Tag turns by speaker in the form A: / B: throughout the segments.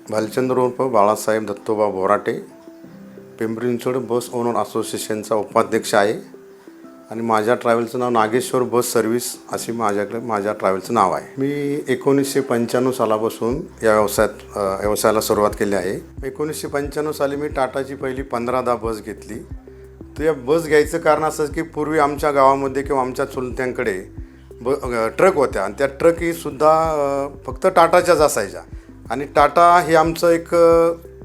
A: भालचंद्र उर्फ बाळासाहेब दत्तोबा बोराटे, पिंपरी चिंचवड बस ओनर असोसिएशनचा उपाध्यक्ष आहे आणि माझ्या ट्रॅव्हलचं नाव नागेश्वर बस सर्व्हिस अशी माझ्या ट्रॅव्हलचं नाव आहे. मी 1995 सालापासून या व्यवसायाला सुरुवात केली आहे. 1995 साली मी टाटाची पहिली 15-10 बस घेतली. तर या बस घ्यायचं कारण असं की पूर्वी आमच्या गावामध्ये किंवा आमच्या चुलत्यांकडे ट्रक होत्या आणि त्या ट्रकही सुद्धा फक्त टाटाच्याच असायच्या आणि टाटा हे आमचं एक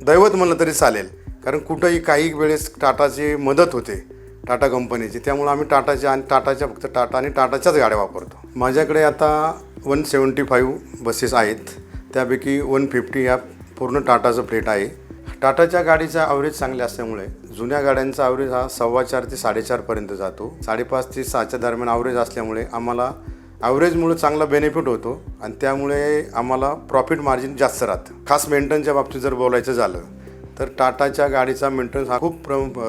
A: दैवत म्हणलं तरी चालेल, कारण कुठंही काही वेळेस टाटाची मदत होते, टाटा कंपनीची. त्यामुळं आम्ही टाटाच्या फक्त टाटा आणि टाटाच्याच गाड्या वापरतो. माझ्याकडे आता 175 बसेस आहेत, त्यापैकी 150 या पूर्ण टाटाचं फ्लीट आहे. टाटाच्या गाडीचा ॲव्हरेज चांगले असल्यामुळे जुन्या गाड्यांचा ॲव्हरेज हा 4.25 ते 4.5पर्यंत जातो. 5.5 ते 6च्या दरम्यान ॲव्हरेज असल्यामुळे आम्हाला ॲव्हरेजमुळे चांगला बेनिफिट होतो आणि त्यामुळे आम्हाला प्रॉफिट मार्जिन जास्त राहतं. खास मेंटेनच्या बाबतीत जर बोलायचं झालं तर टाटाच्या गाडीचा मेंटेनन्स हा खूप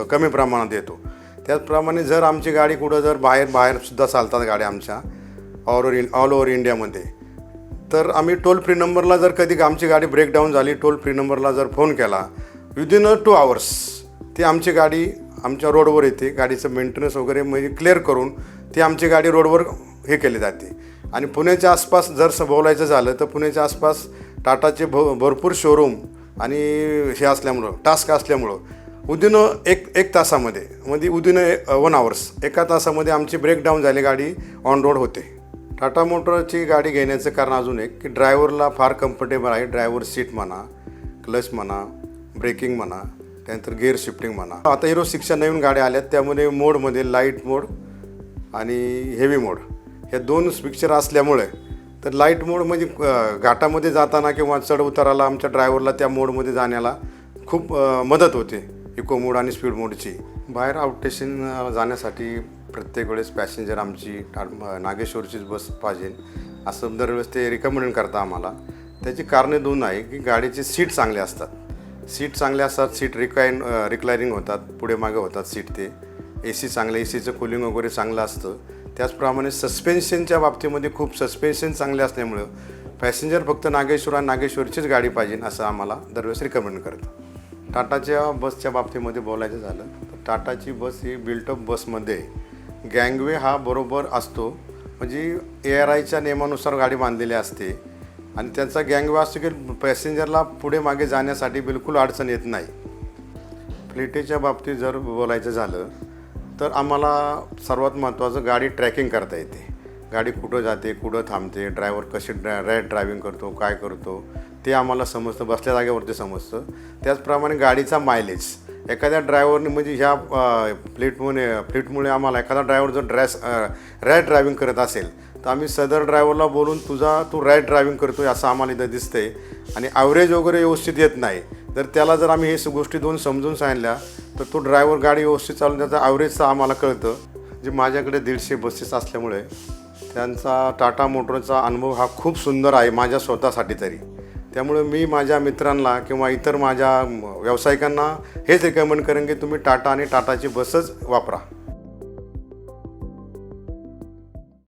A: कमी प्रमाणात येतो. त्याचप्रमाणे जर आमची गाडी कुठं जर बाहेरसुद्धा चालतात गाड्या आमच्या ऑल ओव्हर इंडियामध्ये, तर आम्ही टोल फ्री नंबरला जर कधी आमची गाडी ब्रेकडाऊन झाली, टोल फ्री नंबरला जर फोन केला, विदिन 2 आवर्स ती आमची गाडी आमच्या रोडवर येते. गाडीचं मेंटेनन्स वगैरे म्हणजे क्लिअर करून ती आमची गाडी रोडवर हे केली जाते. आणि पुण्याच्या आसपास जर बोलायचं झालं तर पुण्याच्या आसपास टाटाचे भरपूर शोरूम आणि हे असल्यामुळं टास्क असल्यामुळं विदिन एक तासामध्ये विदिन 1 आवर्स एका तासामध्ये आमची ब्रेकडाऊन झाली गाडी ऑन रोड होते. टाटा मोटरची गाडी घेण्याचं कारण अजून एक की ड्रायव्हरला फार कम्फर्टेबल आहे. ड्रायव्हर सीट म्हणा, क्लच म्हणा, ब्रेकिंग म्हणा, त्यानंतर गिअर शिफ्टिंग म्हणा. आता हिरो 6च्या नवीन गाड्या आल्यात, त्यामध्ये मोडमध्ये लाईट मोड आणि हेवी मोड ह्या 2 पिक्चर असल्यामुळे तर लाईट मोड म्हणजे घाटामध्ये जाताना किंवा चढ उताराला आमच्या ड्रायव्हरला त्या मोडमध्ये जाण्याला खूप मदत होते. इको मोड आणि स्पीड मोडची. बाहेर आउट स्टेशन जाण्यासाठी प्रत्येक वेळेस पॅसेंजर आमची नागेश्वरचीच बस पाहिजे असं दरवेळेस ते रिकमेंड करता आम्हाला. त्याची कारणे 2 आहे की गाडीचे सीट चांगले असतात. सीट रिक्लायनिंग होतात, पुढे मागे होतात सीट. ते AC चांगलं, ACचं कूलिंग वगैरे चांगलं असतं. त्याचप्रमाणे सस्पेन्शनच्या बाबतीमध्ये खूप सस्पेन्शन चांगले असल्यामुळं पॅसेंजर फक्त नागेश्वरचीच गाडी पाहिजे असं आम्हाला दरवेळेस रिकमेंड करतं. टाटाच्या बसच्या बाबतीमध्ये बोलायचं झालं तर टाटाची बस ही बिल्टअप बसमध्ये गँगवे हा बरोबर असतो, म्हणजे ARIच्या नियमानुसार गाडी बांधलेली असते आणि त्यांचा गँगवे असतो की पॅसेंजरला पुढे मागे जाण्यासाठी बिलकुल अडचण येत नाही. फ्लिटेच्या बाबतीत जर बोलायचं झालं तर आम्हाला सर्वात महत्त्वाचं गाडी ट्रॅकिंग करता येते. गाडी कुठं जाते, कुठं थांबते, ड्रायव्हर कशी ड्रायव्हिंग करतो, काय करतो ते आम्हाला समजतं, बसल्या जागेवरती समजतं. त्याचप्रमाणे गाडीचा मायलेज एखाद्या ड्रायव्हरने म्हणजे ह्या फ्लीटमुळे आम्हाला एखादा ड्रायव्हर जर रॅश ड्रायव्हिंग करत असेल तर आम्ही सदर ड्रायव्हरला बोलून तू रॅश ड्रायव्हिंग करतो आहे असं आम्हाला इथं दिसतंय आणि ॲव्हरेज वगैरे व्यवस्थित येत नाही. तर त्याला जर आम्ही हे गोष्टी 2 समजून सांगितल्या तर तो ड्रायव्हर गाडी व्यवस्थित चालून त्याचा ॲव्हरेजचं आम्हाला कळतं. जे माझ्याकडे 150 बसेस असल्यामुळे त्यांचा टाटा मोटरचा अनुभव हा खूप सुंदर आहे माझ्या स्वतःसाठी तरी. त्यामुळे मी माझ्या मित्रांना किंवा इतर माझ्या व्यावसायिकांना हेच रिकमेंड करेन की तुम्ही टाटा आणि टाटाची बसच वापरा.